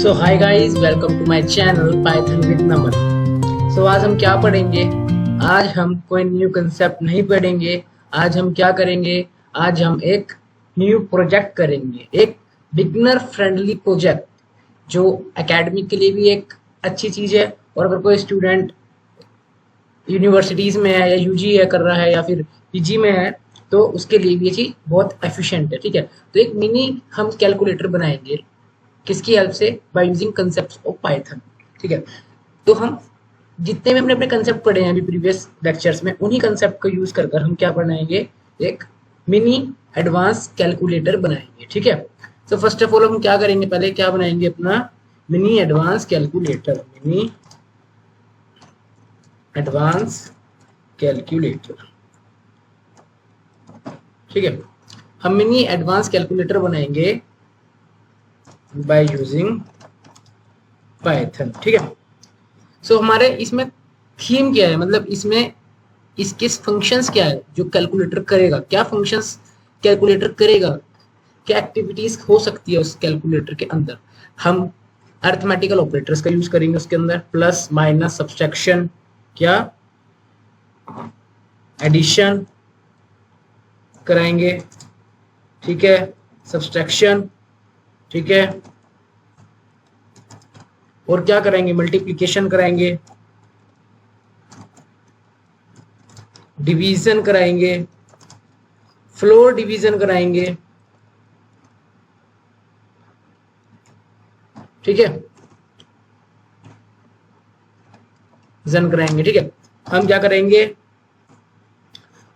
So hi guys, welcome to my channel Python with Naman. So आज हम क्या पढ़ेंगे? आज हम कोई न्यू कंसेप्ट नहीं पढ़ेंगे। आज हम क्या करेंगे? आज हम एक न्यू प्रोजेक्ट करेंगे, एक बिगनर फ्रेंडली प्रोजेक्ट जो एकेडमिक के लिए भी एक अच्छी चीज़ है। और अगर कोई स्टूडेंट यूनिवर्सिटीज़ में है या यूजी है कर रहा है या फिर पीजी में है तो उसके लिए भी ये चीज़ बहुत एफिशिएंट है। ठीक है, तो एक मिनी हम कैलकुलेटर बनाएंगे। किसकी हेल्प से? By using concepts of Python. ठीक है, तो हम जितने भी हमने अपने कंसेप्ट पढ़े हैं अभी प्रीवियस लेक्चर्स में, उन्हीं कंसेप्ट को यूज कर हम क्या बनाएंगे? एक मिनी एडवांस कैलकुलेटर बनाएंगे। ठीक है, तो फर्स्ट ऑफ ऑल हम क्या करेंगे? पहले क्या बनाएंगे? अपना mini advance calculator. Mini advance calculator. ठीक है, हम मिनी एडवांस कैलकुलेटर बनाएंगे बाय यूजिंग पाइथन। ठीक है, सो हमारे इसमें थीम क्या है, मतलब इसमें इसके फंक्शंस क्या है जो कैलकुलेटर करेगा, क्या फंक्शंस कैलकुलेटर करेगा, क्या एक्टिविटीज हो सकती है उस कैलकुलेटर के अंदर। हम अरिथमेटिकल ऑपरेटर्स का यूज करेंगे उसके अंदर, प्लस माइनस सब्सट्रैक्शन, क्या एडिशन कराएंगे। ठीक है, सब्सट्रैक्शन। ठीक है, और क्या कराएंगे? मल्टीप्लिकेशन कराएंगे, डिवीजन कराएंगे, फ्लोर डिवीजन कराएंगे। ठीक है, जन कराएंगे। ठीक है, हम क्या करेंगे?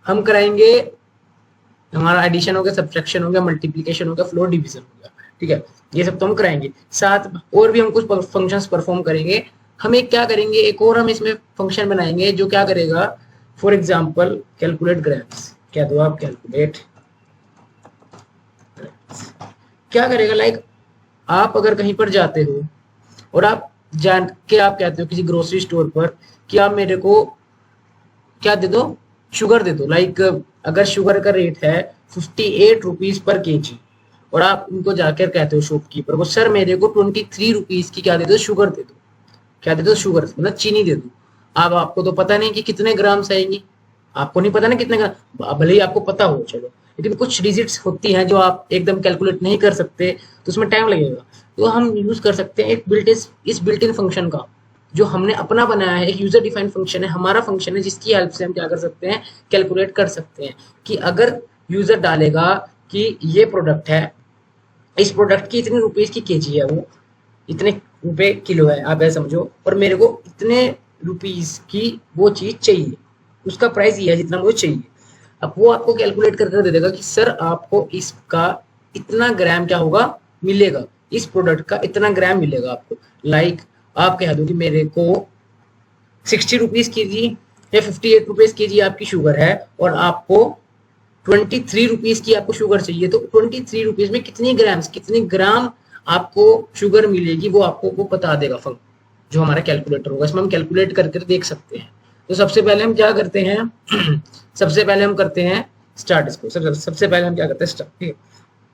हम कराएंगे, हमारा एडिशन हो गया, सब्ट्रैक्शन हो गया, मल्टीप्लिकेशन हो गया, फ्लोर डिवीजन हो गया। ठीक है, ये सब तो हम कराएंगे। साथ और भी हम कुछ फंक्शंस परफॉर्म करेंगे। हम एक क्या करेंगे? एक और हम इसमें फंक्शन बनाएंगे जो क्या करेगा? For example calculate graphs. क्या दो आप? कैलकुलेट। क्या करेगा? लाइक आप अगर कहीं पर जाते हो और आप जान के आप कहते हो किसी ग्रोसरी स्टोर पर कि आप मेरे को क्या दे दो? शुगर दे दो। लाइक अगर शुगर का रेट है 58 रुपीज पर केजी और आप उनको जाकर कहते हो शॉपकीपर को, सर मेरे को 23 रुपीज की क्या दे दो? शुगर दे दो। क्या दे दो? शुगर, मतलब चीनी दे दो। अब आपको तो पता नहीं कि कितने ग्राम्स आएंगी, आपको नहीं पता ना कितने ग्राम, भले ही आपको पता हो चलो, लेकिन कुछ डिजिट्स होती हैं जो आप एकदम कैलकुलेट नहीं कर सकते तो उसमें टाइम लगेगा। तो हम यूज कर सकते हैं एक बिल्ट इन फंक्शन का, जो हमने अपना बनाया है। एक यूजर डिफाइंड फंक्शन है, हमारा फंक्शन है, जिसकी हेल्प से हम क्या कर सकते हैं? कैलकुलेट कर सकते हैं कि अगर यूजर डालेगा कि ये प्रोडक्ट है, इस प्रोडक्ट की इतने रुपीज की केजी है, वो इतने रुपए किलो है, आप ऐसा समझो, और मेरे को इतने रुपीज की वो चीज चाहिए, उसका प्राइस ये है जितना मुझे चाहिए। अब वो आपको कैलकुलेट करके दे देगा कि सर आपको इसका इतना ग्राम क्या होगा? मिलेगा, इस प्रोडक्ट का इतना ग्राम मिलेगा आपको। लाइक आप कह दो कि मेरे को 60 रुपीज के जी या 58 रुपीज के जी आपकी शुगर है और आपको 23 रुपीज की आपको शुगर चाहिए, तो 23 रुपीज में कितनी ग्राम आपको शुगर मिलेगी वो आपको वो बता देगा फंक्शन, जो हमारा कैलकुलेटर होगा। इसमें हम कैलकुलेट करके देख सकते हैं। तो सबसे पहले हम क्या करते हैं? सबसे पहले हम करते हैं स्टार्ट इसको। सबसे पहले हम क्या करते हैं? स्टार्ट। ठीक है,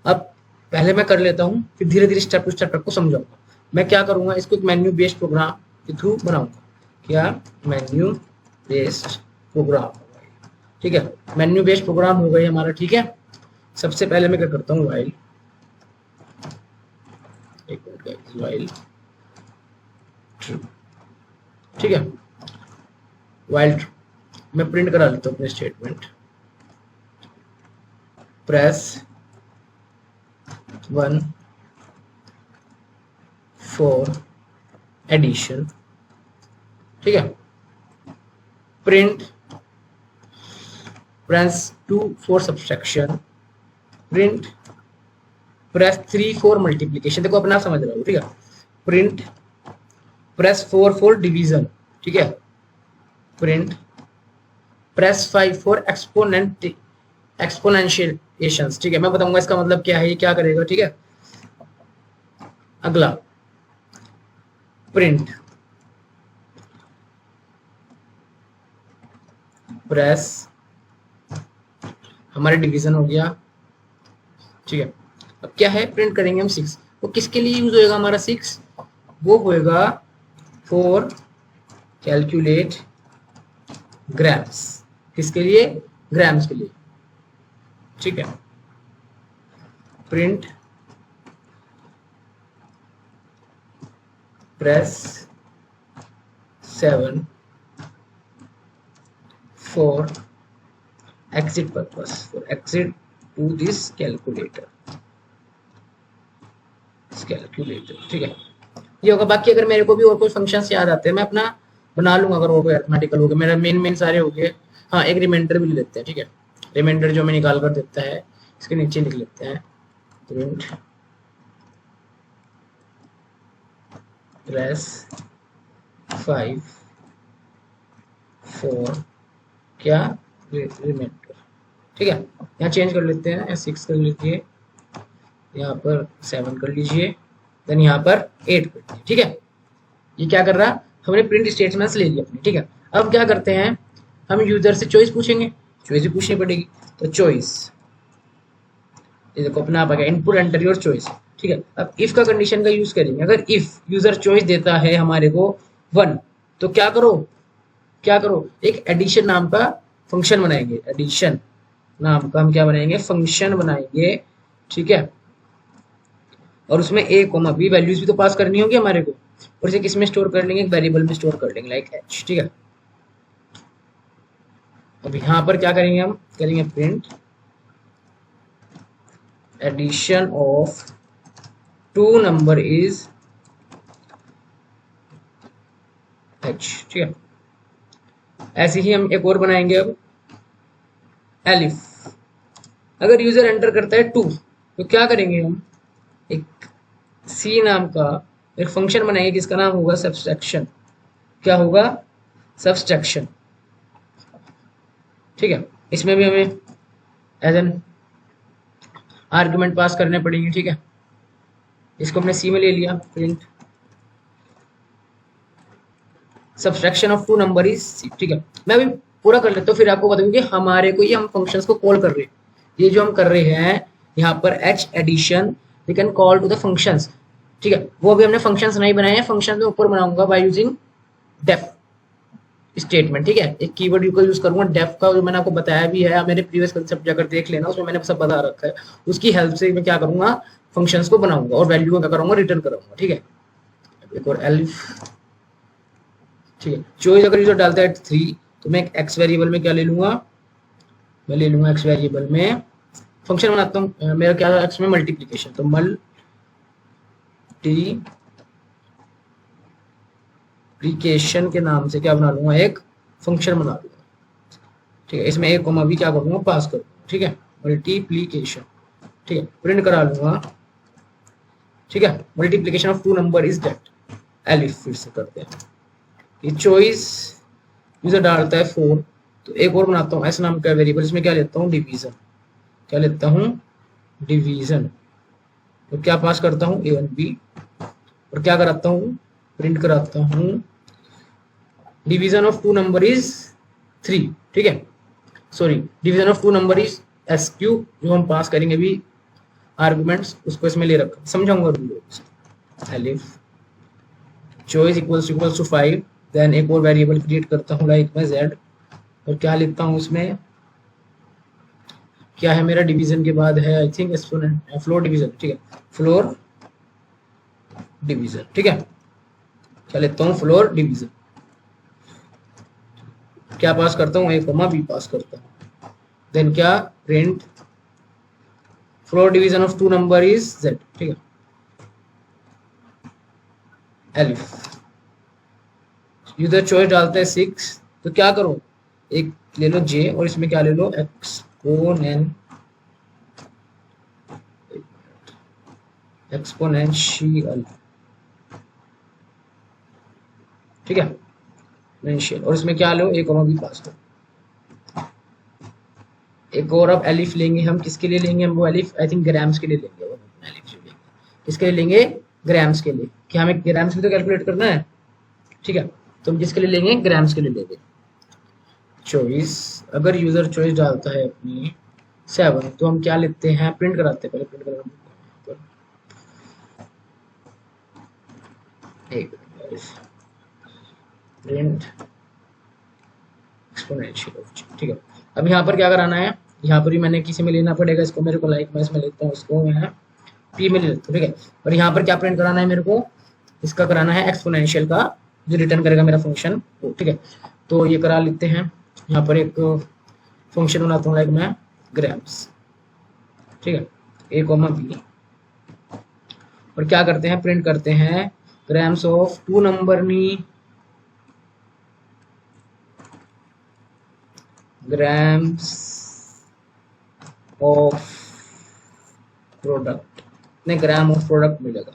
अब पहले मैं कर लेता हूँ, फिर धीरे धीरे स्टेप टू स्टेप आपको समझाऊंगा। मैं क्या करूंगा? इसको एक मेन्यू बेस्ड प्रोग्राम के थ्रू बनाऊंगा। क्या? Menu based program. ठीक है, मेन्यू बेस्ड प्रोग्राम हो गई हमारा। ठीक है, सबसे पहले मैं क्या करता हूँ? While, while true. ठीक है, वाइल ट्रू। मैं प्रिंट करा लेता हूँ अपने स्टेटमेंट। Press 1 for addition. ठीक है, print press 2 for subtraction, print press 3 for multiplication. देखो अपना समझ रहा हूँ। ठीक है, प्रिंट प्रेस 4 फॉर डिवीजन। ठीक है, प्रिंट प्रेस 5 फॉर एक्सपोनेंशिएशंस। ठीक है, मैं बताऊंगा इसका मतलब क्या है, ये क्या करेगा। ठीक है, अगला प्रिंट प्रेस, हमारे डिवीजन हो गया। ठीक है, अब क्या है? प्रिंट करेंगे हम 6। वो किसके लिए यूज होएगा हमारा 6? वो होएगा फॉर कैलकुलेट ग्राम्स। किसके लिए? ग्राम्स के लिए। ठीक है, print press 7 for exit purpose, for exit to this calculator। ठीक है, ये होगा। बाकी अगर मेरे को भी और कोई फंक्शंस याद आते हैं मैं अपना बना लूंगा। अगर वो कोई अरिथमेटिकल हो गया, मेरा मेन सारे हो गए। हाँ, एक रिमाइंडर भी ले लेते हैं। ठीक है, रिमाइंडर जो हमें निकाल कर देता है, इसके नीचे लिख लेते हैं प्रिंट प्रेस 5 फॉर क्या रिमाइंडर। ठीक है, यहाँ चेंज कर लेते हैं, 6 कर लीजिए, यहाँ पर 7 कर लीजिए, देन यहाँ पर 8 कर लीजिए। ठीक है, ये क्या कर रहा, हमने प्रिंट स्टेटमेंट्स ले लिया अपने। ठीक है, अब क्या करते हैं, हम यूजर से चॉइस पूछेंगे, चॉइस भी पूछनी पड़ेगी। तो चॉइस, ये देखो अपना आप आ गया, इनपुट एंटर योर चॉइस। ठीक है, अब इफ का कंडीशन का यूज करेंगे। अगर इफ यूजर चॉइस देता है हमारे को 1, तो क्या करो, एक एडिशन नाम का फंक्शन बनाएंगे। एडिशन नाम का हम क्या बनाएंगे, फंक्शन बनाएंगे। ठीक है, और उसमें a, b वैल्यूज भी तो पास करनी होगी हमारे को, और इसे किस में स्टोर कर लेंगे, एक वेरिएबल में स्टोर कर लेंगे, लाइक h। ठीक है, अब यहाँ पर क्या करेंगे, हम करेंगे print addition of 2 number is h। ठीक है, ऐसे ही हम एक और बनाएंगे। अब एलिफ, अगर यूजर एंटर करता है 2, तो क्या करेंगे, हम एक सी नाम का एक फंक्शन बनाएंगे जिसका नाम होगा सब्सट्रैक्शन। क्या होगा, सब्सट्रैक्शन। ठीक है, इसमें भी हमें एज एन आर्गुमेंट पास करने पड़ेंगे। ठीक है, इसको हमने सी में ले लिया, print subtraction of 2 number is C. ठीक है, मैं अभी पूरा कर लेता हूँ, फिर आपको बताऊंगी हमारे को ये हम फंक्शंस को कॉल कर रहे हैं। ये जो हम कर रहे हैं यहाँ पर h addition, we can call to the functions. ठीक है, वो अभी हमने फंक्शंस नहीं बनाए हैं, फंक्शन में ऊपर बनाऊंगा बाय यूजिंग डेफ स्टेटमेंट। ठीक है, एक कीवर्ड का यूज करूंगा डेफ का, जो मैंने आपको बताया भी है, मेरे प्रीवियस कंसेप्ट जाकर देख लेना, उसमें मैंने सब बता रखा है। उसकी हेल्प से मैं क्या करूंगा, फंक्शंस को बनाऊंगा और वैल्यू को क्या करूंगा, रिटर्न करूंगा। ठीक है, एक और एलिफ। ठीक है, चॉइस अगर यूजर डालता है 3, तो मैं एक एक्स वेरिएबल में क्या ले लूंगा, मैं ले लूंगा एक्स वेरिएबल में फंक्शन बनाता हूँ। मेरा क्या एक्स में मल्टीप्लीकेशन, तो मल्टीप्लीकेशन के नाम से क्या बना लूंगा, एक फंक्शन बना लूंगा। ठीक है, इसमें एक कोमा भी क्या करूंगा, पास करूंगा। ठीक है, मल्टीप्लीकेशन। ठीक है, प्रिंट करा लूंगा। ठीक है, multiplication of 2 number is that elif. फिर से करते हैं, ये चॉइस यूजर डालता है 4, तो एक और बनाता हूँ एस नाम का वेरिएबल, इसमें क्या लेता हूँ, डिवीजन। क्या लेता हूँ, डिवीजन। तो क्या पास करता हूँ, a1 b, और क्या कराता हूँ, प्रिंट कराता हूँ डिवीजन ऑफ 2 नंबर इज 3। ठीक है, sorry, division of 2 number is sq, जो हम पास करेंगे अभी आर्गुमेंट्स, उसको इसमें ले रखा, समझाऊंगा। Elif choice equals to 5, then एक और वेरिएबल क्रिएट करता हूँ, लाइक मैं z, और क्या लिखता हूँ उसमें, क्या है मेरा डिवीजन के बाद है, I think exponent, floor division. ठीक है, फ्लोर डिवीजन। ठीक है, क्या लेता हूँ, फ्लोर डिवीजन। क्या पास करता हूँ, a, b पास करता हूँ, देन क्या, print floor division of 2 number is z। ठीक है, एलिफ यूजर चॉइस डालते हैं 6, तो क्या करो, एक ले लो j, और इसमें क्या ले लो, एक्सपोनेंशियल। ठीक है, एक्सपोनेंशियल, और इसमें क्या लो, एक भी पास करो। एक और अब एलिफ लेंगे हम, किसके लिए लेंगे हम वो एलिफ, आई थिंक ग्राम्स के लिए लेंगे। वो एलिफ जो लेंगे किसके लिए लेंगे, ग्राम्स के लिए, कि हमें ग्राम्स भी तो कैलकुलेट करना है। ठीक है, तो हम किसके लिए लेंगे, ग्राम्स के लिए लेंगे। चॉइस, अगर यूजर चॉइस डालता है अपनी 7, तो हम क्या लेते हैं, प्रिंट कराते हैं, पहले प्रिंट करा एक प्रिंट एक्सपोनेंशियल ऑफ जी, ठीक है। अब यहाँ पर क्या कराना है, यहाँ पर भी मैंने किसी में लेना पड़ेगा इसको, मेरे को लाइक मैं इसमें लेता हूँ, इसको मैं पी में ले लेता हूँ, ठीक है। और यहाँ पर क्या प्रिंट कराना है मेरे को, इसका कराना है एक्सपोनेंशियल का जो रिटर्न करेगा मेरा फंक्शन, ठीक है। तो ये करा लेते हैं, यहाँ पर एक फंक्शन बनाता हूँ लाइक मैं ग्राम्स, ठीक है, ए कॉमा बी, और क्या करते हैं, प्रिंट करते हैं ग्राम्स ऑफ टू नंबर नी ग्राम्स ऑफ प्रोडक्ट, नहीं ग्राम ऑफ प्रोडक्ट मिलेगा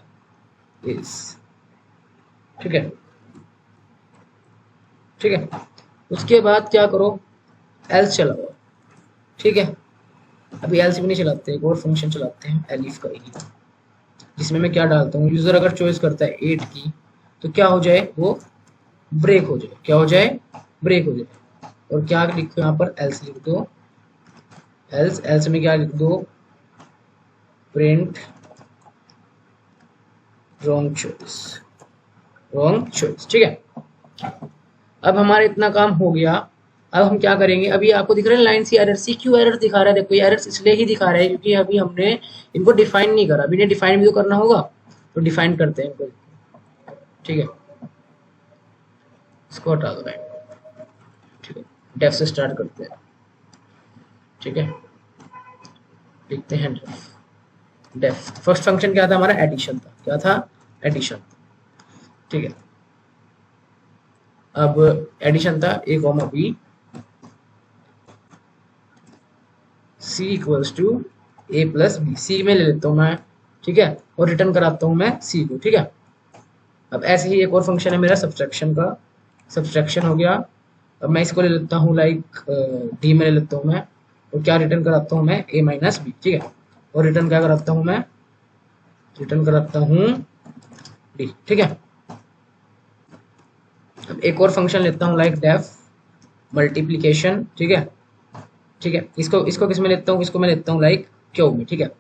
इस, ठीक है, ठीक है। उसके बाद क्या करो, एल्स चलाओ, ठीक है। अभी एल्स भी नहीं चलाते, एक और फंक्शन चलाते हैं एलिफ का ही, जिसमें मैं क्या डालता हूँ, यूजर अगर चॉइस करता है 8 की तो क्या हो जाए, वो ब्रेक हो जाए, क्या हो जाए, ब्रेक हो जाए। और क्या लिखो यहाँ पर, एल्स लिख दो, एल्स, एल्स में क्या लिख दो, print wrong choice, wrong choice, ठीक है। अब हमारा इतना काम हो गया। अब हम क्या करेंगे, अभी आपको दिख रहा है लाइन सी एरर, सी क्यू एरर दिखा रहा है, देखो ये एरर इसलिए ही दिखा रहा है क्योंकि अभी हमने इनको डिफाइन नहीं करा, अभी इन्हें डिफाइन भी तो करना होगा, तो डिफाइन करते हैं इनको, ठीक है। इसको हटा दो, ठीक है, डेफ से स्टार्ट करते हैं, ठीक है, लिखते हैं डेफ, डेफ फर्स्ट फंक्शन क्या था हमारा, एडिशन था, क्या था, एडिशन, ठीक है। अब एडिशन था a comma b, c equals to a plus b, c में ले लेता हूँ मैं, ठीक है, और रिटर्न कराता हूँ मैं सी को, ठीक है। अब ऐसे ही एक और फंक्शन है मेरा सब्सट्रैक्शन का, सब्सट्रैक्शन हो गया। अब मैं इसको ले लेता हूँ लाइक डी में ले लेता हूँ मैं, और क्या रिटर्न कराता हूँ मैं, ए माइनस बी, ठीक है, और रिटर्न क्या कराता हूँ मैं, रिटर्न कराता हूँ डी, ठीक है। अब एक और फंक्शन लेता हूँ लाइक डेफ मल्टीप्लीकेशन, ठीक है, ठीक है। इसको किस में लेता हूँ, इसको मैं लेता हूँ लाइक क्यूब में, ठीक है,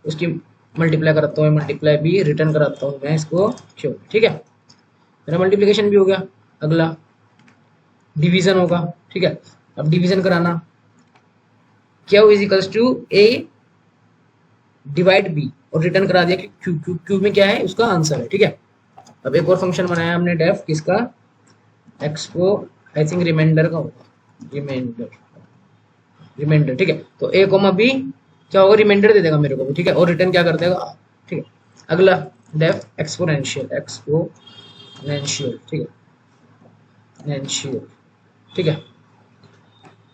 उसकी मल्टीप्लाई कराता हूँ, मल्टीप्लाई भी, रिटर्न कराता हूँ मैं इसको क्यूब में, ठीक है। मेरा मल्टीप्लिकेशन भी हो गया। अगला डिवीजन होगा, ठीक है। अब डिवीजन कराना, Q is equals to A divide B, और रिटर्न करा दिया कि क्यूब में क्या है, उसका आंसर है, ठीक है। अब एक और फंक्शन बनाया हमने डेफ किसका, एक्सपो, आई थिंक रिमाइंडर का होगा, रिमाइंडर, रिमाइंडर, ठीक है। तो ए कोमा बी क्या होगा, रिमाइंडर दे देगा मेरे को भी, ठीक है, और रिटर्न क्या कर देगा, ठीक है। अगला डेफ एक्सपोनेंशियल, एक्सपोनेंशियल, ठीक है, एक्सपोनेंशियल, ठीक है,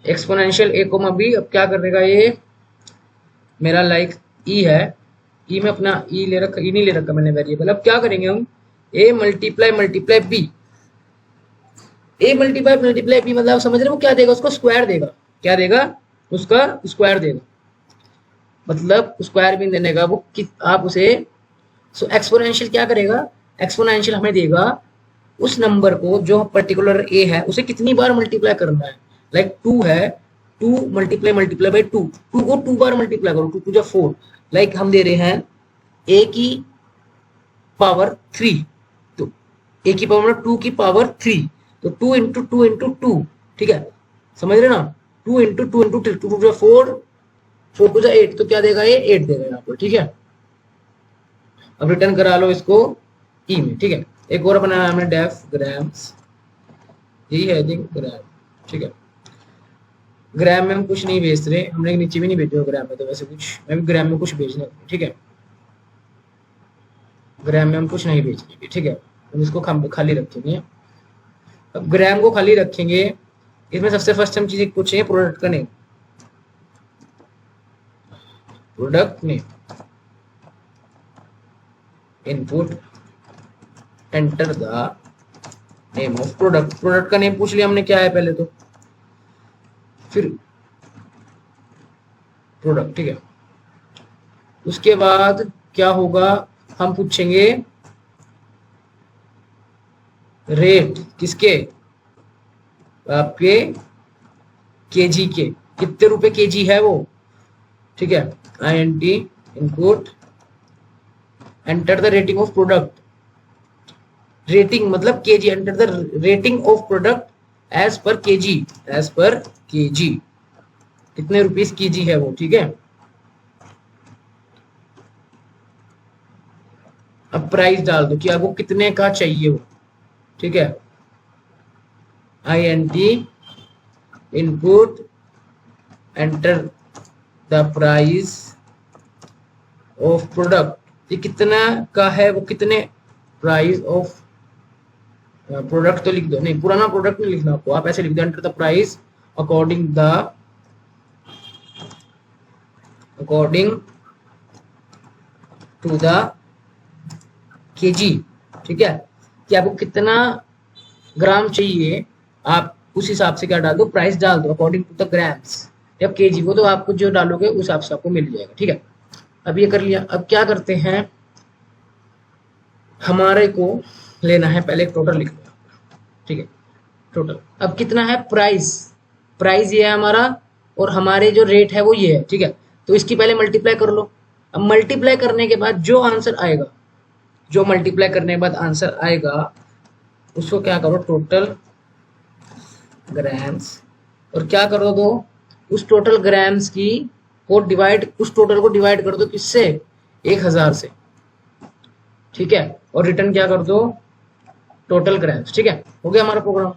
एक्सपोनेंशियल ए कोमा बी। अब क्या कर देगा ये मेरा लाइक ई है, ई में अपना ई ले रखा, ई नहीं ले रखा मैंने वेरिएबल। अब क्या करेंगे हम, A multiply multiply B, A multiply multiply B मतलब समझ रहे हो क्या देगा, उसको स्क्वायर देगा, क्या देगा, उसका स्क्वायर देगा, मतलब स्क्वायर भी देने का वो आप उसे, सो एक्सपोनेंशियल क्या करेगा, एक्सपोनेंशियल हमें देगा उस नंबर को जो पर्टिकुलर ए है उसे कितनी बार मल्टीप्लाई करना है, लाइक 2 है, 2 मल्टीप्लाई मल्टीप्लाई बाई 2, 2 को 2 बार मल्टीप्लाई करो, 2 टू जा 4, लाइक हम दे रहे हैं ए की पावर 3, तो ए की पावर 2 की पावर 3, तो 2 इंटू 2 इंटू 2, ठीक है, समझ रहे ना, 2 इंटू 2 इंटू 2 टू जा 4, 4 टू जा 8, तो क्या देगा ये 8 देगा यहाँ पर, ठीक है। अब रिटर्न करा लो इसको ई में, ठीक है। एक और बनाया हमने डेफ ग्राम्स, यही है थिंक ग्राम, ठीक है। ग्राम में हम कुछ नहीं भेज रहे, हमने नीचे भी नहीं भेजे ग्राम में, तो वैसे कुछ मैं भी ग्राम में कुछ भेजना, ठीक है, ग्राम में हम कुछ नहीं भेजेंगे, ठीक है, हम इसको खाली रखेंगे। अब ग्राम को खाली रखेंगे, इसमें सबसे फर्स्ट हम चीजें पूछेंगे प्रोडक्ट का name, product name, input enter the name of product, product का नेम पूछ लिया हमने क्या है पहले, तो फिर प्रोडक्ट, ठीक है। उसके बाद क्या होगा, हम पूछेंगे रेट किसके, आपके केजी के, कितने रुपए केजी है वो, ठीक है, INT input enter the rating of product, rating मतलब KG, enter the rating of product as per KG, as per KG, कितने रुपीस केजी है वो, ठीक है। अब प्राइस डाल दो कि आपको कितने का चाहिए वो, ठीक है। INT input enter the price of product, ये कितना का है वो, कितने प्राइस ऑफ प्रोडक्ट तो लिख दो, नहीं पुराना प्रोडक्ट नहीं लिखना आपको, आप ऐसे लिख दो enter the price according to the KG, ठीक है। कि आपको कितना ग्राम चाहिए, आप उस हिसाब से क्या डाल दो, प्राइस डाल दो अकॉर्डिंग टू द ग्राम्स या केजी, वो तो आपको जो डालोगे उस हिसाब से आपको मिल जाएगा, ठीक है। अब ये कर लिया। अब क्या करते हैं, हमारे को लेना है पहले एक टोटल लिख लो, ठीक है। टोटल अब कितना है, प्राइस, प्राइस ये है हमारा और हमारे जो रेट है वो ये है, ठीक है। तो इसकी पहले मल्टीप्लाई कर लो। अब मल्टीप्लाई करने के बाद जो आंसर आएगा, जो मल्टीप्लाई करने के बाद आंसर आएगा उसको क्या करो, टोटल ग्राम्स, और क्या करो दो, उस टोटल ग्राम्स की को डिवाइड, उस टोटल को डिवाइड कर दो किससे, 1000 से, ठीक है। और रिटर्न क्या कर दो, टोटल ग्राम्स, ठीक है। हो गया हमारा प्रोग्राम,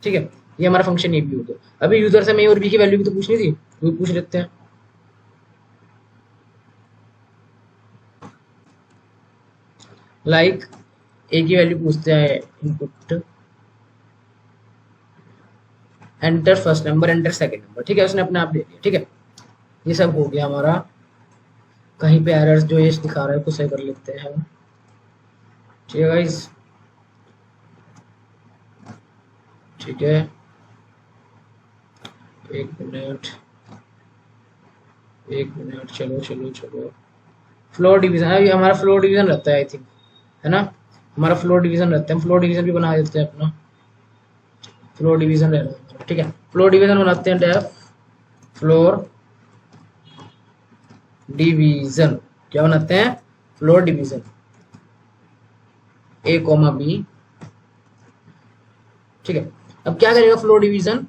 ठीक है। ये हमारा फंक्शन ये भी हो गया। अभी यूजर से मैं और बी की वैल्यू भी तो पूछनी थी, वो पूछ लेते हैं। लाइक ए की वैल्यू पूछते हैं, input enter first number, enter second number, ठीक है। उसने अपने आप दे दिया, ठीक है। ये सब हो गया हमारा। कहीं पे एरर्स जो ये दिखा रहा है उसको सही कर लेते हैं, ठीक है गाइस, ठीक है। एक मिनट, चलो चलो चलो। फ्लोर डिवीजन, अभी हमारा फ्लोर डिवीजन रहता है आई थिंक, है ना, हमारा फ्लोर डिवीजन रहता है। हम फ्लोर डिवीजन भी बना देते हैं अपना, फ्लोर डिवीजन रहता है, ठीक है। फ्लोर डिवीजन बनाते हैं, डेफ फ्लोर डिवीजन, क्या बनाते हैं, फ्लोर डिवीजन A, B, ठीक है। अब क्या करेगा फ्लोर डिवीजन,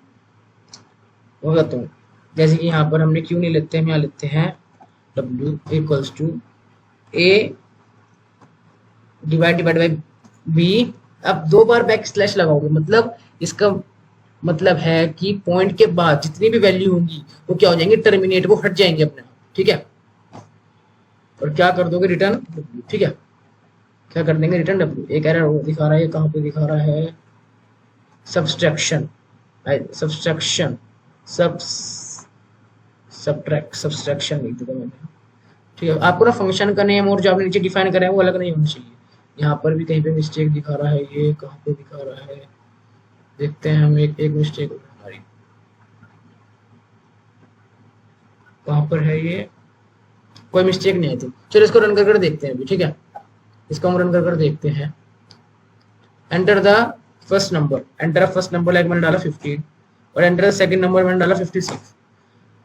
वो बताता हूँ। जैसे कि यहाँ पर हमने क्यों नहीं लेते, हम यहाँ लेते हैं W equals to A divide by B। अब 2 बार बैक स्लैश लगाओगे, मतलब इसका मतलब है कि पॉइंट के बाद जितनी भी वैल्यू होंगी वो क्या हो जाएंगे, टर्मिनेट, वो हट जाएंगे अपने आप, ठीक है। और क्या कर दोगे, रिटर्न W, ठीक है। क्या कर देंगे, रिटर्न W। एक एरर दिखा रहा है, कहाँ पे दिखा रहा है, सब्सट्रैक्शन, सब्सट्रैक्शन लिख दिया मैंने, ठीक है। आपको ना फंक्शन का नेम और जो आपने नीचे डिफाइन करा है वो अलग नहीं होना चाहिए। यहाँ पर भी कहीं पे मिस्टेक दिखा रहा है, ये कहाँ पे दिखा रहा है, देखते हैं हम। एक मिस्टेक हमारी कहाँ पर है, ये कोई मिस्टेक नहीं आई थी। चलो इसको रन कर देखते हैं अभी, ठीक है। इसको हम रन कर देखते हैं। Enter the first number, enter first number, like मैंने डाला 15, और एंटर सेकंड नंबर मैंने डाला 56,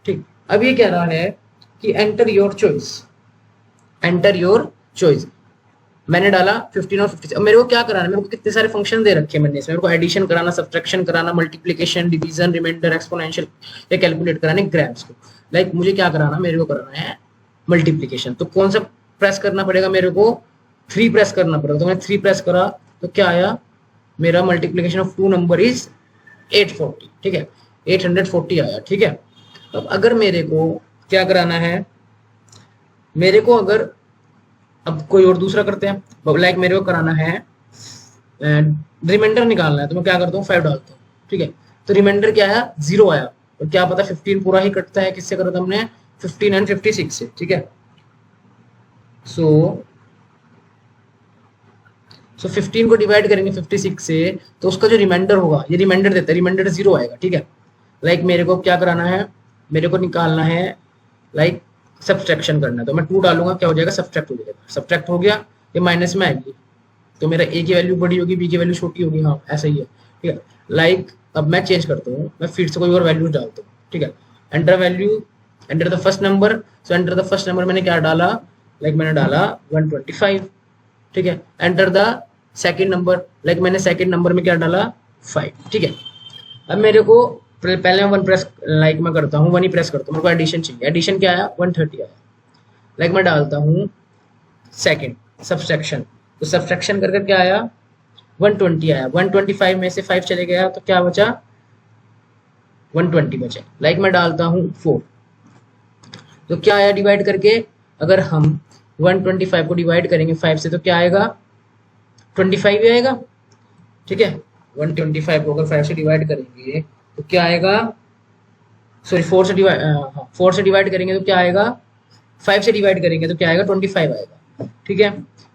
ठीक। अब ये कह रहा है कि enter your choice, enter your choice, मैंने डाला 15 और 56। अब मेरे को क्या कराना है, मेरे को कितने सारे फंक्शन दे रखे हैं मैंने इसमें, मेरे को एडिशन कराना, सब्ट्रैक्शन कराना, मल्टीप्लिकेशन, डिवीजन, रिमाइंडर, एक्सपोनेंशियल, या कैलकुलेट कराने ग्राम्स को। लाइक मुझे क्या कराना, मेरे को कराना है मल्टीप्लिकेशन। तो कौन सा प्रेस करना पड़ेगा, मेरे को 3 प्रेस करना पड़ेगा। तो मैंने 3 प्रेस करा तो क्या आया, मेरा मल्टीप्लिकेशन ऑफ 2 नंबर इज 840, ठीक है, 840 आया, ठीक है। अब अगर मेरे को क्या कराना है, मेरे को अगर अब कोई और दूसरा करते हैं, लाइक मेरे को कराना है रिमाइंडर निकालना है, तो मैं क्या करता हूँ, 5 डालता हूँ, ठीक है। तो रिमाइंडर क्या आया, 0 आया, और क्या पता 15 पूरा ही कटता है, किससे करा था हमने, 15 एंड 56 से, ठीक है। सो 15 को डिवाइड करेंगे 56 से, तो उसका जो रिमाइंडर होगा, ये रिमाइंडर देता है, रिमाइंडर 0 आएगा, ठीक है। लाइक मेरे को क्या कराना है, मेरे को निकालना है, लाइक सब्सट्रैक्शन करना है, तो मैं 2 डालूंगा, क्या हो जाएगा, सब्सट्रैक्ट हो जाएगा। सब्सट्रैक्ट हो गया, ये माइनस में आएगी, तो मेरा A की वैल्यू बड़ी होगी, B की वैल्यू छोटी होगी, हाँ ऐसा ही है, ठीक है। लाइक अब मैं चेंज करता हूँ, मैं फिर से कोई और वैल्यू डालता हूँ, ठीक है। Enter value, enter the first number, so enter the first number मैंने क्या डाला, लाइक मैंने डाला 125, ठीक है। Enter the second number, like मैंने सेकंड नंबर में क्या डाला 5, ठीक है। अब मेरे को पहले मैं वन प्रेस, लाइक मैं करता हूँ वन ही प्रेस करता हूँ, मेरे को एडिशन चाहिए। एडिशन क्या आया 130 आया, लाइक मैं डालता हूँ सेकंड सब्सट्रैक्शन, तो सब्सट्रैक्शन करके क्या आया 120 आया। 125 में से 5 चले गया तो क्या बचा 120 बचा, लाइक मैं डालता हूँ 4, तो क्या आया डिवाइड करके, अगर हम 125 को डिवाइड करेंगे 5 से तो क्या आएगा 25 ही आएगा, ठीक है। 125 को अगर 5 से डिवाइड करेंगे तो क्या आएगा, सॉरी 4 से डिवाइड करेंगे तो क्या आएगा, 5 से डिवाइड करेंगे तो क्या आएगा 25 आएगा, ठीक है।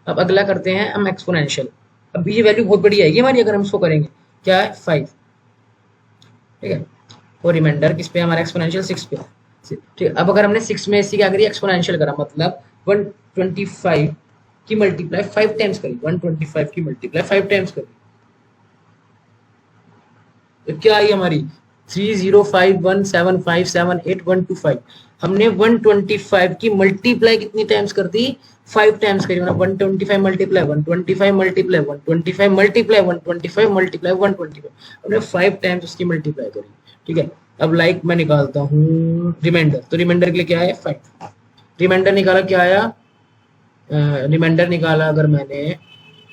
अब अगला करते हैं हम एक्सपोनेंशियल। अब ये वैल्यू बहुत बड़ी आएगी हमारी अगर हम इसको करेंगे, क्या है 5, ठीक है। और रिमाइंडर किस पे हमारा एक्सपोनेंशियल 6 पे, ठीक। अब अगर हमने 6 में इसी क्या करी एक्सपोनेंशियल करा, मतलब 125 की मल्टीप्लाई 5 टाइम्स करी, 125 की मल्टीप्लाई 5 टाइम्स करी, तो क्या आई हमारी 30517578 हमने 125 की मल्टीप्लाई कितनी टाइम्स कर दी 5 टाइम्स करी, मतलब 125 मल्टीप्लाई 125 मल्टीप्लाई 125 मल्टीप्लाई 125 मल्टीप्लाई 125 हमने 5 टाइम्स उसकी मल्टीप्लाई करी, ठीक है। अब लाइक मैं निकालता हूँ रिमाइंडर, तो रिमाइंडर के लिए क्या है 5, रिमाइंडर निकाला क्या आया, रिमाइंडर निकाला अगर मैंने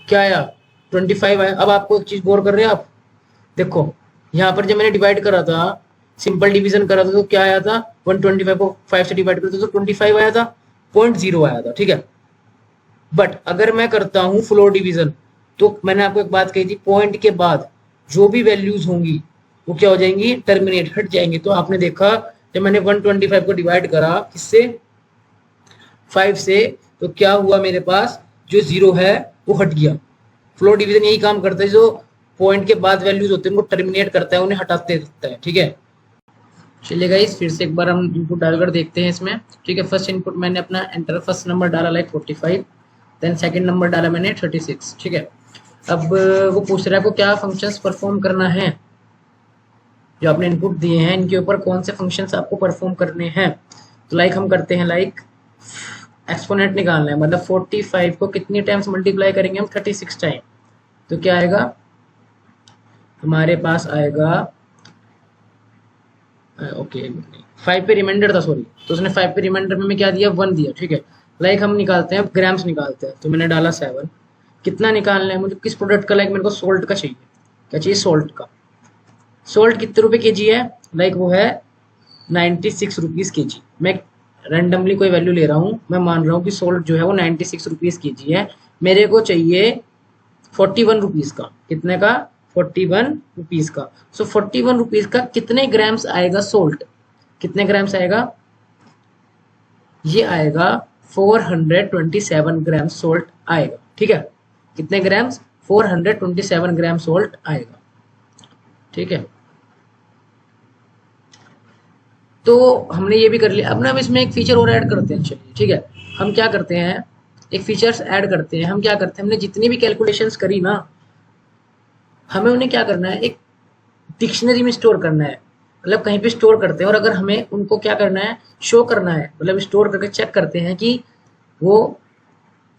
क्या आया 25 आया। अब आपको एक चीज गौर कर रहे हैं आप, देखो यहाँ पर जब मैंने डिवाइड करा था, सिंपल डिवीजन करा था तो क्या आया था 125 को 5 से डिवाइड करते तो 25 आया था, 0.0 आया था, ठीक है। बट अगर मैं करता हूँ फ्लोर डिवीजन, तो मैंने आपको एक बात कही थी, पॉइंट के बाद जो भी वैल्यूज होंगी वो क्या हो जाएंगी टर्मिनेट, हट जाएंगी। तो आपने देखा जब मैंने 125 को डिवाइड करा किससे 5 से, तो क्या हुआ मेरे पास जो 0 है वो हट गया। फ्लोर डिवीजन यही काम करता है, जो पॉइंट के बाद वैल्यूज होते हैं उनको टर्मिनेट करता है, उन्हें हटाते रहता है, ठीक है। चलिए गाइस फिर से एक बार हम इनपुट डालकर देखते हैं इसमें, ठीक है। फर्स्ट इनपुट मैंने अपना एंटर फर्स्ट नंबर डाला लाइक 45, देन सेकंड नंबर डाला मैंने 36, ठीक है। अब वो पूछ रहा है को क्या फंक्शंस परफॉर्म करना है, जो आपने इनपुट दिए हैं इनके ऊपर कौन से फंक्शंस आपको परफॉर्म करने हैं। तो लाइक हम करते हैं, लाइक एक्सपोनेंट निकालना है, मतलब 45 को कितनी टाइम्स मल्टीप्लाई करेंगे हम 36 टाइम, तो क्या आएगा हमारे पास आएगा, ओके 5 पे रिमाइंडर था सॉरी, तो उसने 5 पे रिमाइंडर में क्या दिया 1 दिया, ठीक है। लाइक हम निकालते हैं ग्राम्स निकालते हैं, तो मैंने डाला 7, कितना निकालना है मुझे किस प्रोडक्ट का, लाइक मेरे को सोल्ट का चाहिए, क्या चाहिए सोल्ट का। सोल्ट कितने रुपए केजी है, लाइक वो है 96 रुपीज़ के जी। मैं रैंडमली कोई वैल्यू ले रहा हूँ, मैं मान रहा हूँ कि सोल्ट जो है वो 96 रुपीज़ के जी है, मेरे को चाहिए 41 रुपीज़ का, कितने का 41 रुपीज़ का। सो 41 रुपीज़ का कितने ग्राम्स आएगा सोल्ट, कितने ग्राम्स आएगा, ये आएगा 427 ग्राम सोल्ट आएगा, ठीक है। कितने ग्राम्स 427 ग्राम सोल्ट आएगा, ठीक है। तो हमने ये भी कर लिया। अब ना हम इसमें एक फीचर और ऐड करते हैं, चलिए ठीक है। हम क्या करते हैं एक फीचर्स ऐड करते हैं, हम क्या करते हैं हमने जितनी भी कैलकुलेशंस करी ना, हमें उन्हें क्या करना है एक डिक्शनरी में स्टोर करना है, मतलब कहीं पे स्टोर करते हैं, और अगर हमें उनको क्या करना है शो करना है, मतलब स्टोर करके चेक करते हैं कि वो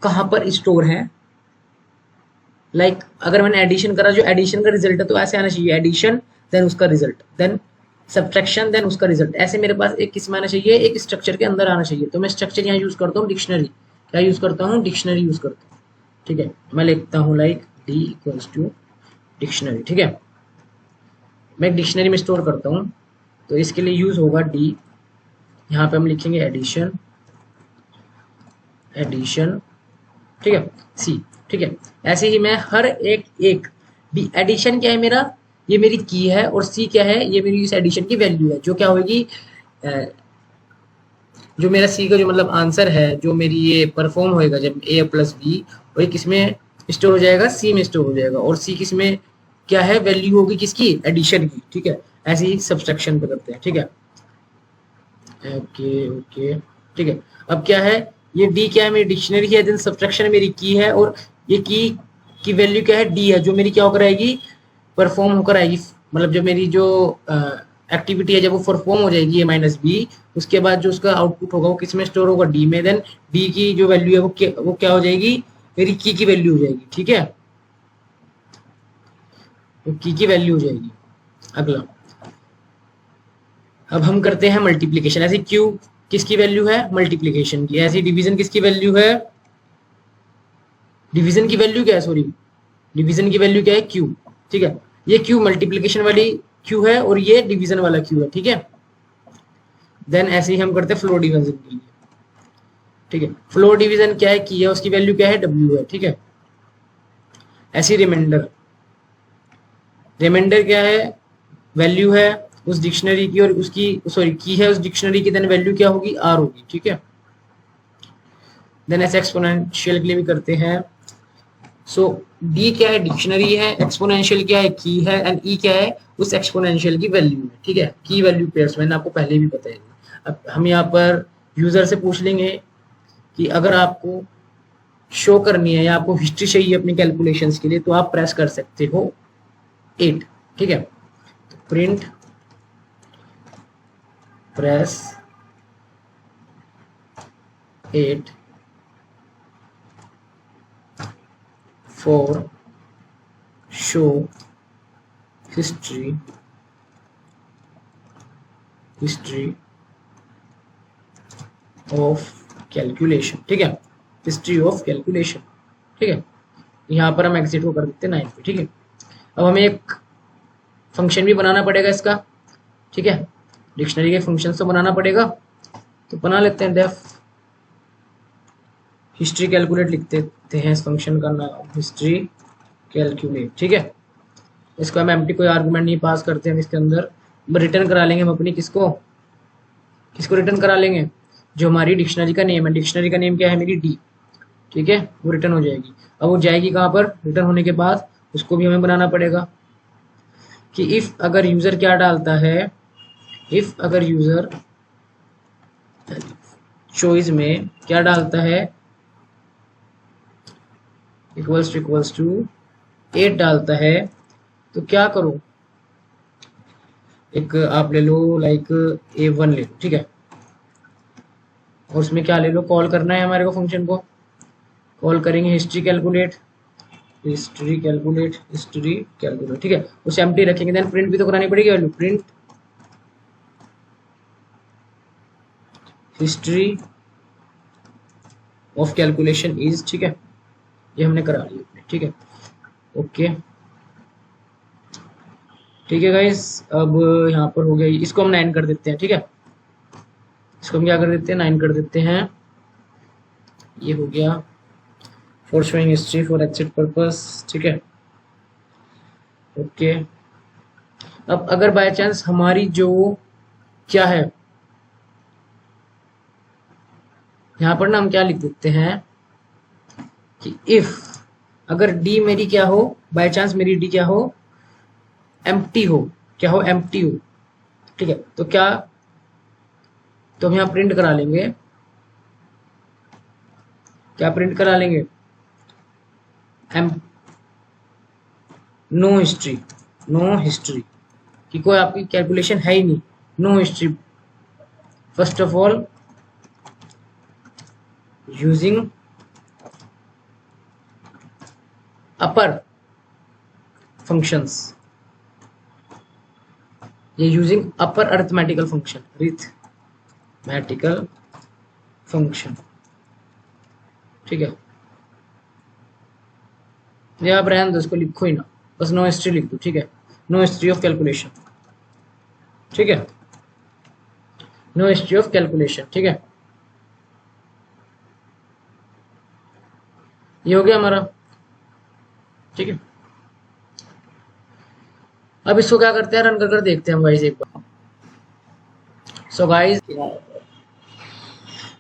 कहाँ पर स्टोर है। लाइक अगर मैंने एडिशन करा, जो एडिशन का रिजल्ट है तो ऐसे आना चाहिए, एडिशन देन उसका रिजल्ट, देन सब्ट्रैक्शन देन उसका रिजल्ट, ऐसे मेरे पास एक किस में आना चाहिए, एक स्ट्रक्चर के अंदर आना चाहिए। तो मैं स्ट्रक्चर यहाँ यूज करता हूँ डिक्शनरी, क्या यूज करता हूँ डिक्शनरी यूज करता हूँ, ठीक है। मैं लिखता हूँ like D equals to dictionary, ठीक है। मैं डिक्शनरी में स्टोर करता हूँ, तो इसके लिए यूज होगा डी, यहाँ पे हम लिखेंगे एडिशन, एडिशन, ठीक है सी, ठीक है। ऐसे ही मैं हर एक एडिशन क्या है मेरा, ये मेरी की है, और सी क्या है, ये मेरी इस एडिशन की वैल्यू है, जो क्या होगी जो मेरा सी का जो मतलब आंसर है, जो मेरी ये परफॉर्म होएगा जब ए प्लस बी, और किस में स्टोर हो जाएगा, सी में स्टोर हो जाएगा, और सी किस में क्या है वैल्यू होगी किसकी, एडिशन की, ठीक है। ऐसे ही सब्सट्रैक्शन पे करते हैं, ठीक है। ओके ओके ठीक है। अब क्या है ये डी क्या है, मेरी डिक्शनरी है, देन सब्सट्रैक्शन मेरी की है, और ये की वैल्यू क्या है डी है, जो मेरी क्या होकर आएगी परफॉर्म होकर आएगी, मतलब जो मेरी जो एक्टिविटी है जब वो परफॉर्म हो जाएगी ए माइनस बी, उसके बाद जो उसका आउटपुट होगा वो किस में स्टोर होगा, डी में, देन डी की जो वैल्यू है वो क्या हो जाएगी, मेरी की वैल्यू हो जाएगी, ठीक है। वो की वैल्यू हो जाएगी। अगला अब हम करते हैं मल्टीप्लीकेशन। ऐसे क्यू किसकी वैल्यू है? मल्टीप्लीकेशन की। ऐसी डिवीजन किसकी वैल्यू है? डिवीजन की वैल्यू क्या है? सॉरी, डिवीजन की वैल्यू क्या है? क्यू। ठीक है, ये क्यू मल्टीप्लीकेशन वाली क्यू है और ये डिवीजन वाला क्यू है। ठीक है, देन ऐसे ही हम करते हैं फ्लोर डिवीजन के लिए। ठीक है, फ्लोर डिवीजन क्या है? की है, उसकी वैल्यू क्या है? डब्ल्यू है। ठीक है, ऐसी रिमाइंडर, रिमाइंडर क्या है? वैल्यू है उस डिक्शनरी की और उसकी सॉरी की है उस डिक्शनरी की, देन वैल्यू क्या होगी? आर होगी। ठीक है, देन ऐसे एक्सपोनेंशियल के लिए भी करते हैं। सो डी क्या है? डिक्शनरी है। एक्सपोनेंशियल क्या है? की है। एंड ई क्या है? उस एक्सपोनेंशियल की वैल्यू है। ठीक है, की वैल्यू पेयर्स मैंने आपको पहले भी बताया। अब हम यहाँ पर यूजर से पूछ लेंगे कि अगर आपको शो करनी है या आपको हिस्ट्री चाहिए अपनी कैलकुलेशंस के लिए, तो आप प्रेस कर सकते हो 8। ठीक है, print press 8 for show history of calculation. ठीक है, हिस्ट्री ऑफ कैलकुलेशन। ठीक है, यहाँ पर हम एग्जिट को कर देते हैं 9 पे। ठीक है, अब हमें एक फंक्शन भी बनाना पड़ेगा इसका। ठीक है, डिक्शनरी के फंक्शन तो बनाना पड़ेगा, तो बना लेते हैं। डेफ हिस्ट्री कैलकुलेट लिख देते हैं। इस फंक्शन का नाम हिस्ट्री कैलकुलेट। ठीक है, इसको हम एम्प्टी कोई आर्गुमेंट नहीं पास करते हम इसके अंदर, रिटर्न करा लेंगे हम अपनी किसको रिटर्न करा लेंगे? जो हमारी डिक्शनरी का नेम है। डिक्शनरी का नेम क्या है? मेरी डी। ठीक है, वो रिटर्न हो जाएगी। अब वो जाएगी कहाँ पर? रिटर्न होने के बाद उसको भी हमें बनाना पड़ेगा कि इफ अगर यूजर क्या डालता है, इफ अगर यूजर चॉइस में क्या डालता है? इक्वल्स टू 8 डालता है, तो क्या करो? एक आप ले लो, लाइक A1 ले लो। ठीक है, और उसमें क्या ले लो? कॉल करना है हमारे को, फंक्शन को कॉल करेंगे हिस्ट्री कैलकुलेट। ठीक है, उसे एम्प्टी रखेंगे। देन प्रिंट भी तो करानी पड़ेगी value, print history of calculation is. ठीक है, ये हमने करा लिया। ठीक है, ओके। ठीक है गाइस, अब यहाँ पर हो गया, इसको हम 9 कर देते हैं। ठीक है, इसको हम क्या कर देते हैं? 9 कर देते हैं। ये हो गया for showing history for exact purpose. ठीक है, ओके। अब अगर बाय चांस हमारी जो क्या है, यहाँ पर ना हम क्या लिख देते हैं कि इफ अगर डी मेरी क्या हो, बाय चांस मेरी डी क्या हो? एम्प्टी हो। क्या हो? एम्प्टी हो। ठीक है, तो क्या, तो हम यहाँ प्रिंट करा लेंगे। क्या प्रिंट करा लेंगे? नो हिस्ट्री कि कोई आपकी कैलकुलेशन है ही नहीं। No history. First of all using upper functions, ये यूजिंग अपर अरिथमेटिकल फंक्शन। ठीक है, ये आप रहने दो, इसको लिखो ही ना, बस नो हिस्ट्री लिख दो। ठीक है, नो हिस्ट्री ऑफ कैलकुलेशन। ठीक है, नो हिस्ट्री ऑफ कैलकुलेशन। ठीक है, ये हो गया हमारा। ठीक है, अब इसको क्या करते हैं? रन कर कर देखते हैं हम गाइस एक बार।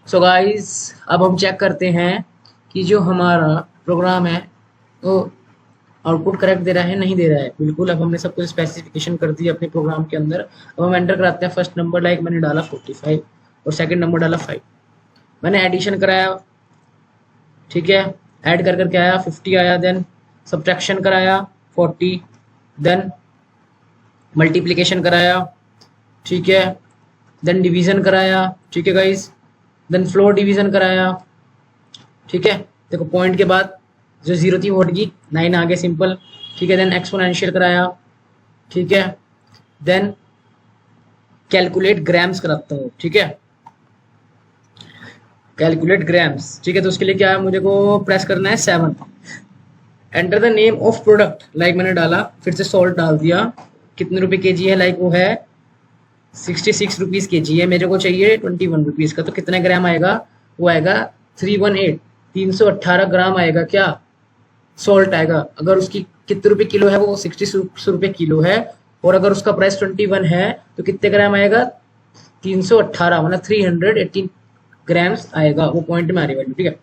सो गाइस अब हम चेक करते हैं कि जो हमारा प्रोग्राम है वो आउटपुट करेक्ट दे रहा है, नहीं दे रहा है। बिल्कुल, अब हमने सब कुछ स्पेसिफिकेशन कर दी अपने प्रोग्राम के अंदर। अब हम एंटर कराते हैं फर्स्ट नंबर, लाइक मैंने डाला 45 और सेकंड नंबर डाला 5। मैंने एडिशन कराया। ठीक है, ऐड कर करके आया 50 आया, देन सब्ट्रैक्शन कराया 40, देन मल्टीप्लिकेशन कराया। ठीक है, देन डिवीजन कराया। ठीक है गाइस, देन फ्लोर डिवीजन कराया। ठीक है, देखो पॉइंट के बाद जो 0 थी वो हट गई, 9 आ गया सिंपल। ठीक है, देन एक्सपोनेंशियल कराया, ठीक है, देन कैलकुलेट ग्राम्स कराता हूँ, ठीक है, कैलकुलेट ग्राम्स, ठीक है। तो उसके लिए क्या है, मुझे को प्रेस करना है 7, enter the name of product, like मैंने डाला, फिर से सॉल्ट डाल दिया, कितने रुपए केजी है, लाइक वो है 66 रुपीज केजी है, मेरे को चाहिए 21 रुपीज का, तो कितने ग्राम आएगा, वो आएगा 318, 318 ग्राम आएगा क्या, सॉल्ट आएगा। अगर उसकी कितने रुपए किलो है, वो 60 रुपए किलो है, और अगर उसका प्राइस 21 है तो कितने ग्राम आएगा, 318, मतलब 318 ग्राम्स आएगा, वो पॉइंट में आ रही वैल्यू, ठीक है।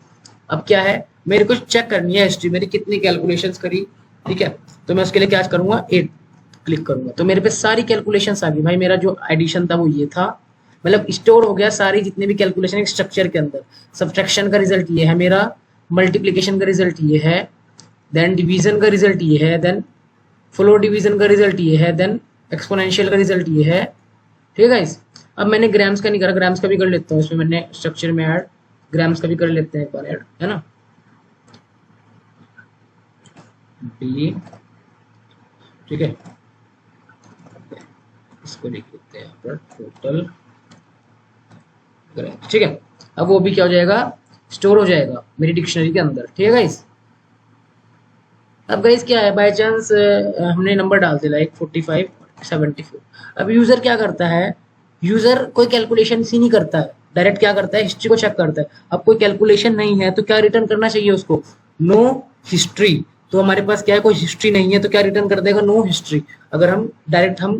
अब क्या है, मेरे को चेक करनी है हिस्ट्री मेरी कितनी कैलकुलेशंस करी, ठीक है। तो मैं उसके लिए क्या करूंगा, 8 क्लिक करूंगा, तो मेरे पे सारी कैलकुलेशंस आ गई भाई। मेरा जो एडिशन था वो ये था, मतलब स्टोर हो गया सारी जितने भी कैलकुलेशन स्ट्रक्चर के अंदर। सब्ट्रैक्शन का रिजल्ट ये है मेरा, मल्टीप्लीकेशन का रिजल्ट ये है, देन डिवीजन का रिजल्ट ये है, देन फ्लोर डिवीजन का रिजल्ट ये है, देन एक्सपोनेंशियल का रिजल्ट ये है, ठीक है गाइस। अब मैंने ग्राम्स का नहीं करा, ग्राम्स का भी कर लेता हूँ, इसमें मैंने स्ट्रक्चर में ऐड ग्राम्स का भी कर लेते हैं एक बार ऐड, है ना, बी, ठीक है, इसको लिख लेते हैं यहाँ पर टोटल ग्राम्स, ठीक है। अब वो भी क्या हो जाएगा, स्टोर हो जाएगा मेरी डिक्शनरी के अंदर, ठीक है गाइस। अब गाइस क्या है, बाय चांस हमने नंबर डाल दिया लाइक 45 74, अब यूजर क्या करता है, यूजर कोई कैलकुलेशन ही नहीं करता है, डायरेक्ट क्या करता है, हिस्ट्री को चेक करता है। अब कोई कैलकुलेशन नहीं है तो क्या रिटर्न करना चाहिए उसको, नो हिस्ट्री। तो हमारे पास क्या है, कोई हिस्ट्री नहीं है तो क्या रिटर्न कर देगा, नो हिस्ट्री। अगर हम डायरेक्ट हम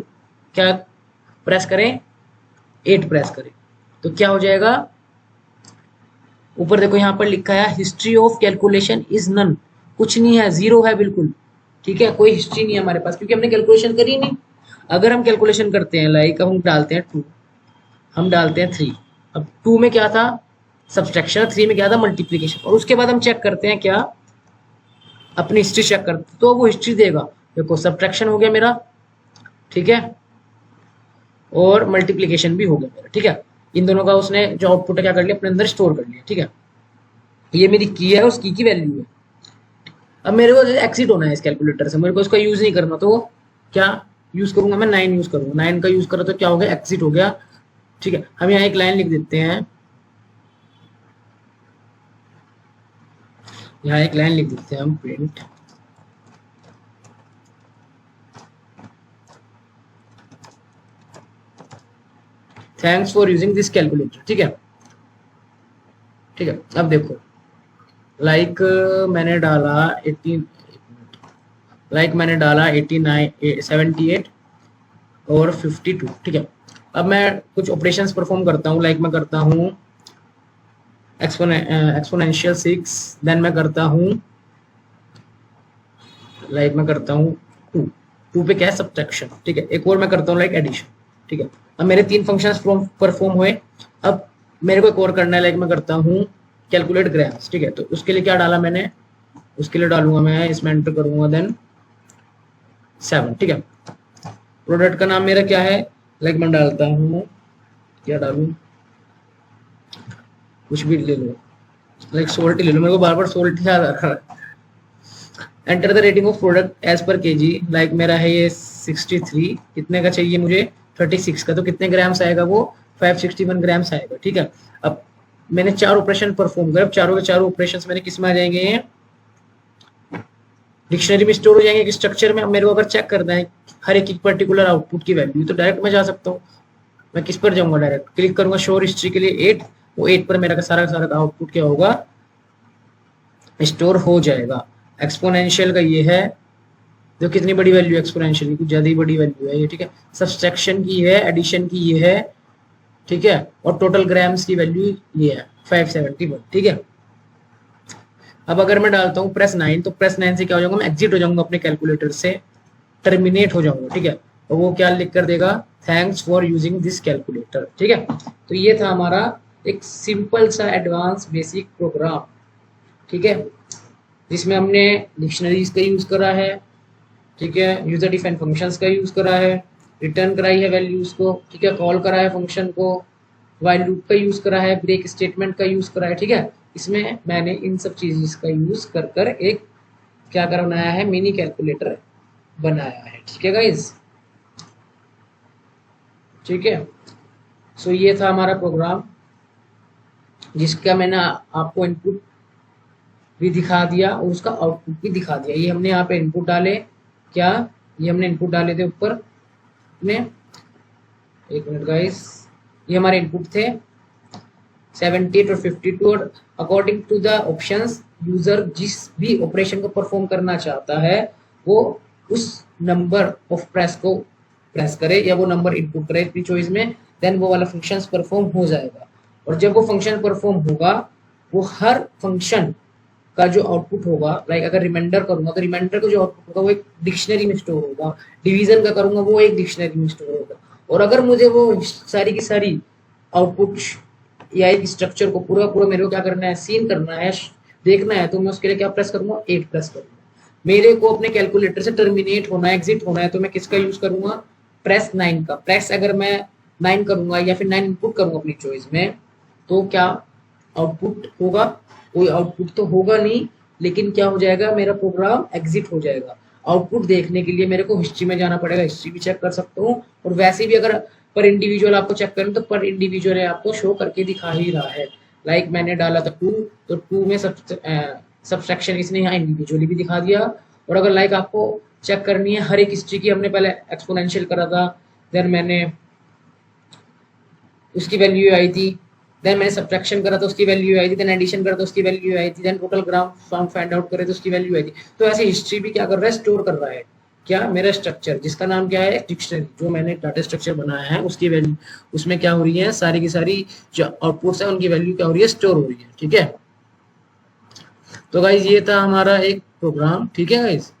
क्या प्रेस करें, 8 प्रेस करें, तो क्या हो जाएगा, ऊपर देखो यहाँ पर लिखा है history of calculation is none, कुछ नहीं है, 0 है बिल्कुल, ठीक है, कोई हिस्ट्री नहीं है हमारे पास क्योंकि हमने कैलकुलेशन करी नहीं। अगर हम कैलकुलेशन करते हैं, लाइक हम डालते हैं 2, हम डालते हैं 3, अब 2 में क्या था सब्सट्रैक्शन, 3 में क्या था मल्टीप्लीकेशन, और उसके बाद हम चेक करते हैं क्या, अपनी हिस्ट्री चेक करते तो वो हिस्ट्री देगा, देखो सब्सट्रैक्शन हो गया मेरा, ठीक है, और मल्टीप्लीकेशन भी हो गया मेरा, ठीक है। इन दोनों का उसने जो आउटपुट है क्या कर लिया, अपने अंदर स्टोर कर लिया, ठीक है। ये मेरी की है, उस की वैल्यू है। अब मेरे को एक्सिट होना है इस कैलकुलेटर से, मेरे को इसका यूज नहीं करना, तो क्या यूज करूंगा मैं, 9 यूज करूंगा, 9 का यूज करा तो क्या हो गया, एक्सिट हो गया, ठीक है। हम यहाँ एक लाइन लिख देते हैं, यहाँ एक लाइन लिख देते हैं हम, print thanks for using this calculator, ठीक है, ठीक है। अब देखो लाइक मैंने डाला 18, लाइक मैंने डाला 89 78 और 52, ठीक है। अब मैं कुछ ऑपरेशंस परफॉर्म करता हूँ, लाइक मैं करता हूँ एक्सपोनेंशियल 6, देन मैं करता हूँ, लाइक मैं करता हूँ 2, 2 पे क्या है सब्ट्रैक्शन, ठीक है। एक और मैं करता हूँ लाइक एडिशन, ठीक है। अब मेरे 3 फंक्शंस परफॉर्म हुए। अब मेरे को एक और करना है, लाइक मैं करता हूँ कैलकुलेट ग्राम्स, ठीक है। तो उसके लिए क्या डाला मैंने, उसके लिए डालूंगा मैं, इसमें एंटर करूंगा देन 7, ठीक है। प्रोडक्ट का नाम मेरा क्या है, लाइक मैं डालता हूँ, क्या डालूं, कुछ भी ले लो, लाइक सोल्ट ले लो, मेरे को बार बार सोल्ट याद आ रहा है। Enter the rating of product as per KG, like मेरा है ये 63, कितने का चाहिए मुझे, 36 का, तो कितने ग्राम्स आएगा वो, 561 ग्राम्स आएगा, ठीक है। अब मैंने 4 ऑपरेशन परफॉर्म करे, अब चारों के चारों ऑपरेशंस मेरे किस में आ जाएंगे, डिक्शनरी में स्टोर हो जाएंगे एक स्ट्रक्चर में। अब मेरे को अगर चेक करना है हर एक पर्टिकुलर आउटपुट की वैल्यू, तो डायरेक्ट मैं जा सकता हूँ, मैं किस पर जाऊंगा, डायरेक्ट क्लिक करूंगा शोर हिस्ट्री के लिए 8, वो 8 पर मेरा सारा का सारा आउटपुट क्या होगा, स्टोर हो जाएगा। एक्सपोनेंशियल का ये है, जो कितनी बड़ी वैल्यू है एक्सपोनेंशियल की, कुछ ज्यादा ही बड़ी वैल्यू है ये, ठीक है। सब्सट्रैक्शन की है, एडिशन की ये है, ठीक है, और टोटल ग्राम्स की वैल्यू ये है 571, ठीक है। अब अगर मैं डालता हूँ प्रेस 9, तो प्रेस 9 से क्या हो जाऊंगा, मैं एग्जिट हो जाऊंगा अपने कैलकुलेटर से, टर्मिनेट हो जाऊंगा, ठीक है। तो वो क्या लिख कर देगा, thanks for using this calculator, ठीक है। तो ये था हमारा एक सिंपल सा एडवांस बेसिक प्रोग्राम, ठीक है, जिसमें हमने डिक्शनरीज का यूज करा है, ठीक है, यूजर डिफाइन फंक्शंस का यूज करा है, रिटर्न कराई है वैल्यूज को, ठीक है, कॉल करा है फंक्शन को, व्हाइल लूप का यूज करा है, ब्रेक स्टेटमेंट का यूज करा है, ठीक है। इसमें मैंने इन सब चीज़ का यूज कर कर एक क्या बनाया है, मिनी कैलकुलेटर बनाया है। ठीक है गाइज, ठीक है। सो ये था हमारा प्रोग्राम जिसका मैंने आपको इनपुट भी दिखा दिया और उसका आउटपुट भी दिखा दिया। ये हमने यहाँ पे इनपुट डाले, क्या ये हमने इनपुट डाले थे ऊपर अपने, एक मिनट गाइस, ये हमारे इनपुट थे 78 और 52 और according to the options user जिस भी ऑपरेशन को परफॉर्म करना चाहता है वो उस नंबर ऑफ प्रेस को प्रेस करे या वो नंबर इनपुट करे अपनी चॉइस में, देन वो वाला फंक्शन परफॉर्म हो जाएगा। और जब वो फंक्शन परफॉर्म होगा वो हर फंक्शन का जो आउटपुट होगा, लाइक अगर रिमाइंडर करूंगा तो रिमाइंडर का जो आउटपुट होगा वो एक डिक्शनरी में स्टोर होगा, डिवीजन का करूंगा वो एक डिक्शनरी में स्टोर होगा। और अगर मुझे वो सारी की सारी आउटपुट या एक स्ट्रक्चर को पूरा पूरा मेरे को क्या करना है, सीन करना है, देखना है, तो मैं उसके लिए क्या प्रेस करूंगा, 8 प्रेस करूंगा। मेरे को अपने कैलकुलेटर से टर्मिनेट होना है, एग्जिट होना है, तो मैं किसका यूज करूंगा, प्रेस 9 का। प्रेस अगर मैं 9 करूंगा या फिर 9 इनपुट करूंगा अपनी चॉइस में, तो क्या आउटपुट होगा, कोई आउटपुट तो होगा नहीं, लेकिन क्या हो जाएगा, मेरा प्रोग्राम एग्जिट हो जाएगा। आउटपुट देखने के लिए मेरे को हिस्ट्री में जाना पड़ेगा, हिस्ट्री भी चेक कर सकता हूँ, और वैसे भी अगर पर इंडिविजुअल आपको चेक करें तो पर इंडिविजुअल आपको शो करके दिखा ही रहा है। लाइक मैंने डाला था 2, तो 2 में सब्सट्रैक्शन इसने यहाँ इंडिविजुअली भी दिखा दिया। और अगर लाइक आपको चेक करनी है हर एक हिस्ट्री की, हमने पहले एक्सपोनेंशियल करा था, देन मैंने उसकी वैल्यू आई थी, देन मैंने सब्ट्रैक्शन करा तो उसकी वैल्यू आई थी, देन एडिशन करा तो उसकी वैल्यू आई थी, then total graph find out करे तो उसकी वैल्यू आई थी। तो ऐसे हिस्ट्री भी क्या कर रहा है, स्टोर कर रहा है क्या, मेरा स्ट्रक्चर जिसका नाम क्या है, डिक्शनरी, जो मैंने डाटा स्ट्रक्चर बनाया है उसकी वैल्यू उसमें क्या हो रही है, सारी की सारी जो आउटपुट्स है उनकी वैल्यू क्या हो रही है, स्टोर हो रही है। ठीक है, तो गाइज ये था हमारा एक प्रोग्राम। ठीक है गाइज,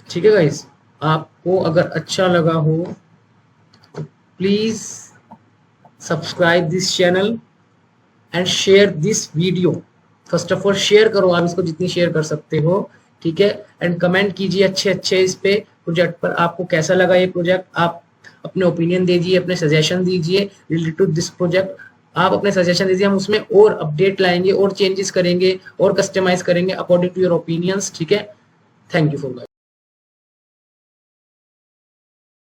ठीक है गाइज, आपको अगर अच्छा लगा हो तो please subscribe this channel and share this video. First of all share करो, आप इसको जितनी शेयर कर सकते हो। ठीक है, एंड कमेंट कीजिए अच्छे अच्छे इस पे प्रोजेक्ट पर, आपको कैसा लगा ये प्रोजेक्ट, आप अपने ओपिनियन दीजिए, अपने सजेशन दीजिए रिलेटेड टू दिस प्रोजेक्ट। आप अपने सजेशन दीजिए, हम उसमें और अपडेट लाएंगे और चेंजेस करेंगे और कस्टमाइज करेंगे अकॉर्डिंग टू योर ओपिनियंस। ठीक है, थैंक यू फॉर